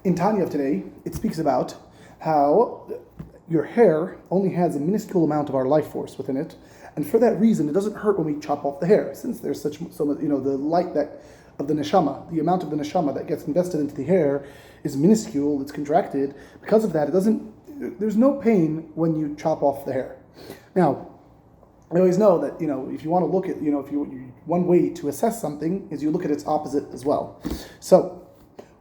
in Tanya of today, it speaks about how your hair only has a minuscule amount of our life force within it, and for that reason, it doesn't hurt when we chop off the hair, since there's so much, the light that of the neshama, the amount of the neshama that gets invested into the hair is minuscule, it's contracted. Because of that, there's no pain when you chop off the hair. Now, I always know that, if you want to look at, one way to assess something is you look at its opposite as well. So,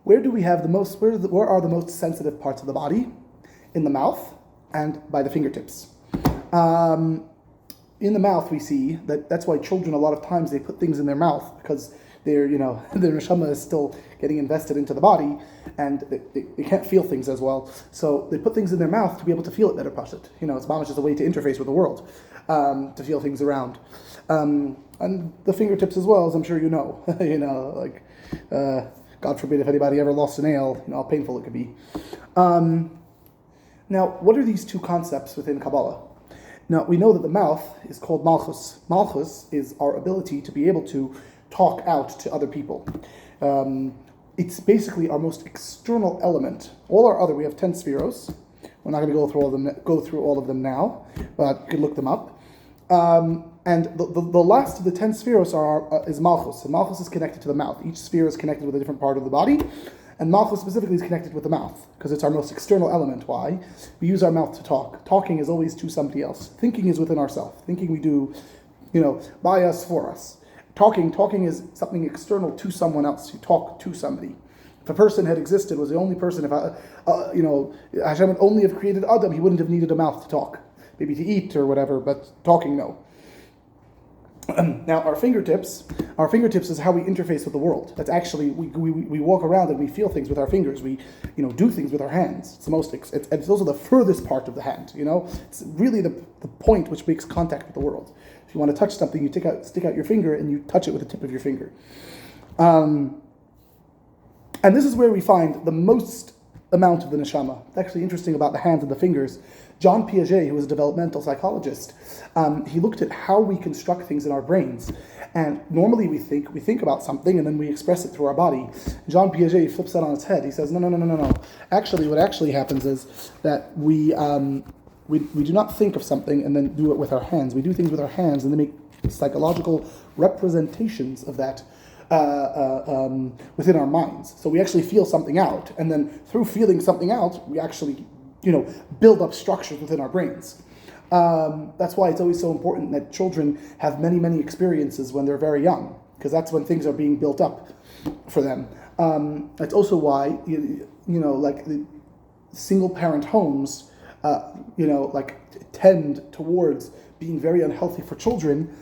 where are the most sensitive parts of the body? In the mouth and by the fingertips. In the mouth, we see that's why children, a lot of times, they put things in their mouth because their neshama is still getting invested into the body, and they can't feel things as well. So they put things in their mouth to be able to feel it better. Pashut. It's mamash just a way to interface with the world, to feel things around, and the fingertips as well, as I'm sure you know. God forbid if anybody ever lost a nail, how painful it could be. Now, what are these two concepts within Kabbalah? Now, we know that the mouth is called malchus. Malchus is our ability to be able to talk out to other people. It's basically our most external element. We have 10 spheros. We're not going to go through all of them now, but you can look them up. And the last of the 10 spheros is malchus. And malchus is connected to the mouth. Each sphere is connected with a different part of the body. And malchus specifically is connected with the mouth, because it's our most external element. Why? We use our mouth to talk. Talking is always to somebody else. Thinking is within ourselves. Thinking we do, by us, for us. Talking is something external to someone else. You talk to somebody. If a person had existed, was the only person, Hashem would only have created Adam, he wouldn't have needed a mouth to talk. Maybe to eat or whatever, but talking, no. Now, our fingertips is how we interface with the world. That's actually, we walk around and we feel things with our fingers. We, do things with our hands. It's the most, it's also the furthest part of the hand, It's really the point which makes contact with the world. If you want to touch something, you stick out your finger and you touch it with the tip of your finger. And this is where we find the most amount of the neshama. It's actually interesting about the hands and the fingers. John Piaget, who was a developmental psychologist, he looked at how we construct things in our brains. And normally we think about something and then we express it through our body. John Piaget flips that on its head. He says, no. Actually, what actually happens is that we do not think of something and then do it with our hands. We do things with our hands and then make psychological representations of that within our minds. So we actually feel something out, and then through feeling something out, we actually build up structures within our brains. That's why it's always so important that children have many, many experiences when they're very young, because that's when things are being built up for them. That's also why, like the single-parent homes, tend towards being very unhealthy for children.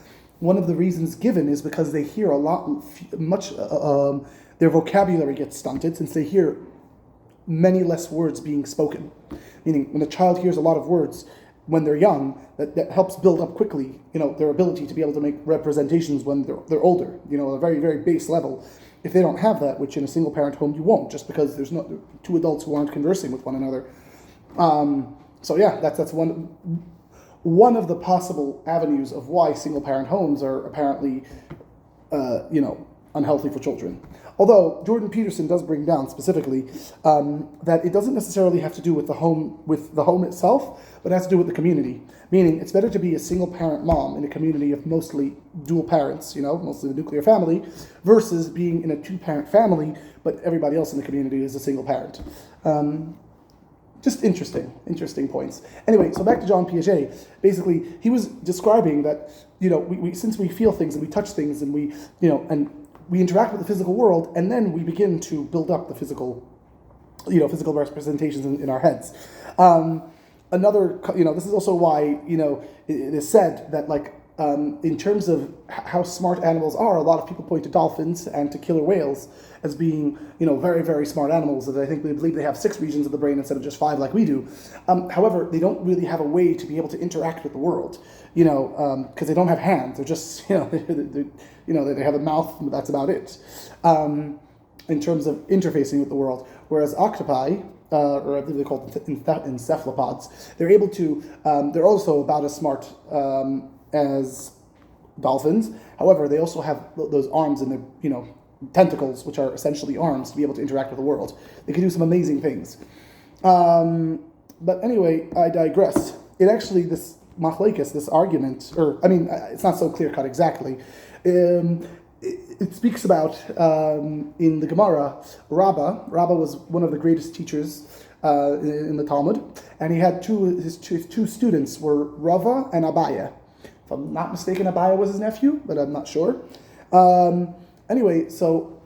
One of the reasons given is because they hear their vocabulary gets stunted, since they hear many less words being spoken. Meaning, when a child hears a lot of words when they're young, that helps build up quickly, their ability to be able to make representations when they're older, at a very, very base level. If they don't have that, which in a single-parent home you won't, just because there's no two adults who aren't conversing with one another. That's one of the possible avenues of why single-parent homes are apparently, unhealthy for children. Although Jordan Peterson does bring down specifically that it doesn't necessarily have to do with the home itself, but it has to do with the community. Meaning, it's better to be a single-parent mom in a community of mostly dual parents, mostly the nuclear family, versus being in a two-parent family, but everybody else in the community is a single parent. Just interesting points. Anyway, so back to John Piaget. Basically, he was describing that, we since we feel things and we touch things and we interact with the physical world, and then we begin to build up the physical representations in our heads. This is also why, it is said that, in terms of how smart animals are, a lot of people point to dolphins and to killer whales as being, very, very smart animals. And I think they believe they have 6 regions of the brain instead of just 5 like we do. However, they don't really have a way to be able to interact with the world, because they don't have hands. They're just, they have a mouth, but that's about it. In terms of interfacing with the world. Whereas octopi, or I believe they're called encephalopods, they're able to, they're also about as smart as dolphins. However, they also have those arms and they're, tentacles, which are essentially arms, to be able to interact with the world. They can do some amazing things. But anyway, I digress. It actually, this machlekes, this argument, it's not so clear-cut exactly. It speaks about, in the Gemara, Rabbah. Rabbah was one of the greatest teachers in the Talmud, and he had his two students were Rava and Abaya. If I'm not mistaken, Abaya was his nephew, but I'm not sure. Anyway, so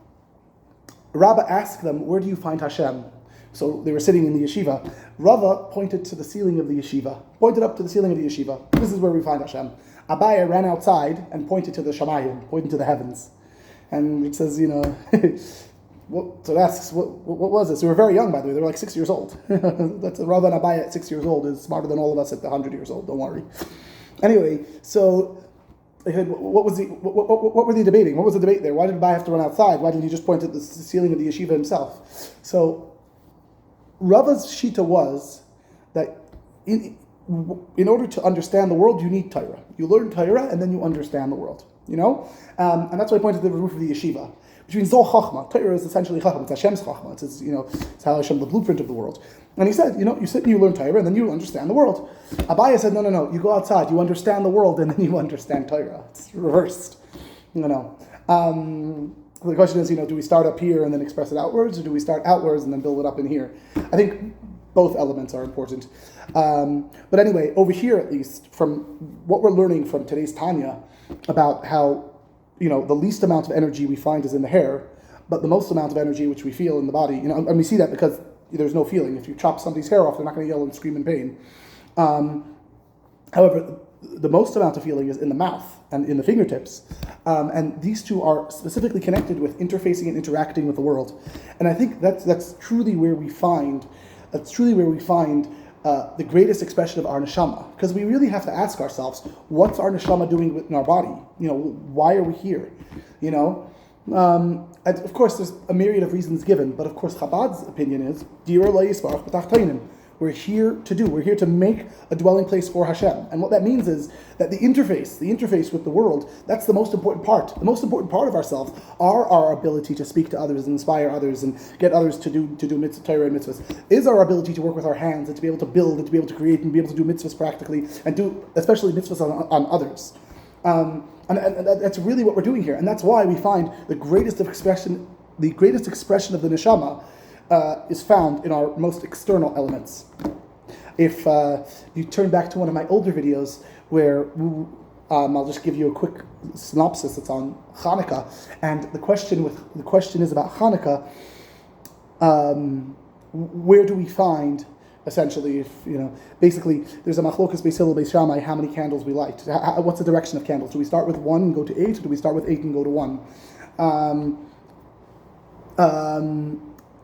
Rabbah asked them, where do you find Hashem? So they were sitting in the yeshiva. Rava pointed to the ceiling of the yeshiva, pointed up to the ceiling of the yeshiva. This is where we find Hashem. Abaya ran outside and pointed to the Shamayim, pointed to the heavens. And it says, so it asks, what was this? They were very young, by the way. They were like 6 years old. That's Rava and Abaya at 6 years old is smarter than all of us at 100 years old. Don't worry. Anyway, so they said, what were they debating? What was the debate there? Why did Abaya have to run outside? Why didn't he just point at the ceiling of the yeshiva himself? So Rava's shita was that in order to understand the world, you need Torah. You learn Torah, and then you understand the world. And that's why I pointed to the roof of the yeshiva, which means Zol Chachma. Torah is essentially Chachma. It's Hashem's Chachma. It's how Hashem, the blueprint of the world. And he said, you sit and you learn Torah, and then you understand the world. Abaya said, no. You go outside, you understand the world, and then you understand Torah. It's reversed. The question is, do we start up here and then express it outwards, or do we start outwards and then build it up in here? I think both elements are important. But anyway, over here at least, from what we're learning from today's Tanya, about how, the least amount of energy we find is in the hair, but the most amount of energy which we feel in the body, and we see that because there's no feeling. If you chop somebody's hair off, they're not going to yell and scream in pain. However, the most amount of feeling is in the mouth and in the fingertips. And these two are specifically connected with interfacing and interacting with the world. And I think that's truly where we find the greatest expression of our neshama. Because we really have to ask ourselves, what's our neshama doing in our body? Why are we here? And of course, there's a myriad of reasons given, but of course, Chabad's opinion is, Dira lo yisparach b'tachtainim. We're here to make a dwelling place for Hashem. And what that means is that the interface with the world, that's the most important part. The most important part of ourselves are our ability to speak to others and inspire others and get others to do mitzvah, Torah and mitzvahs, is our ability to work with our hands and to be able to build and to be able to create and be able to do mitzvahs practically and do especially mitzvahs on others. And that's really what we're doing here. And that's why we find the greatest expression of the neshama is found in our most external elements. If you turn back to one of my older videos where I'll just give you a quick synopsis. It's on Hanukkah, and the question is about Hanukkah. Where do we find, essentially, basically, there's a machlokas beis Hillel beis Shammai, how many candles we light. What's the direction of candles? Do we start with 1 and go to 8, or do we start with 8 and go to 1?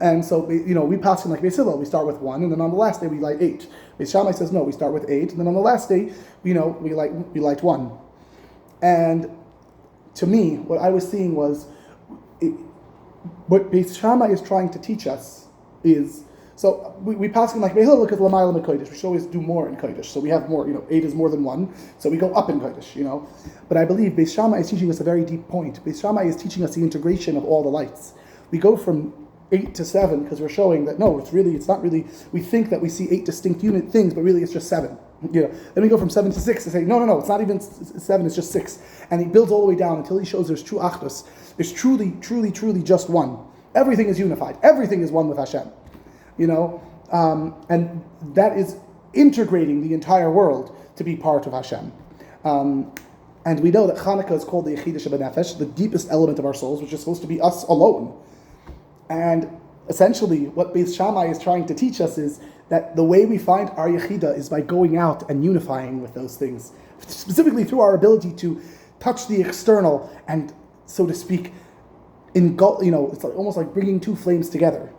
And so, we pass in like beis Hillel, we start with 1, and then on the last day we light 8. Beis Shammai says no, we start with 8, and then on the last day, we light 1. And to me, what I was seeing was, what Beis Shammai is trying to teach us is, so we pass in like beis Hillel because l'mayla mekodesh. We should always do more in kodesh. So we have more, 8 is more than 1, so we go up in kodesh, But I believe Beis Shammai is teaching us a very deep point. Beis Shammai is teaching us the integration of all the lights. We go from 8 to 7 because we're showing that it's not really, we think that we see 8 distinct unit things, but really it's just 7. Then we go from 7 to 6 and say, no, it's not even 7, it's just 6. And he builds all the way down until he shows there's true achdus. There's truly just one. Everything is unified. Everything is one with Hashem. And that is integrating the entire world to be part of Hashem. And we know that Hanukkah is called the Yechidah Shebenefesh, the deepest element of our souls, which is supposed to be us alone. And essentially, what Beis Shammai is trying to teach us is that the way we find our Yechidah is by going out and unifying with those things, specifically through our ability to touch the external and, so to speak, it's almost like bringing two flames together.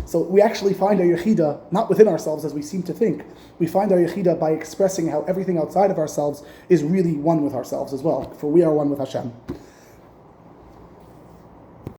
So we actually find our Yechidah not within ourselves as we seem to think. We find our Yechidah by expressing how everything outside of ourselves is really one with ourselves as well, for we are one with Hashem.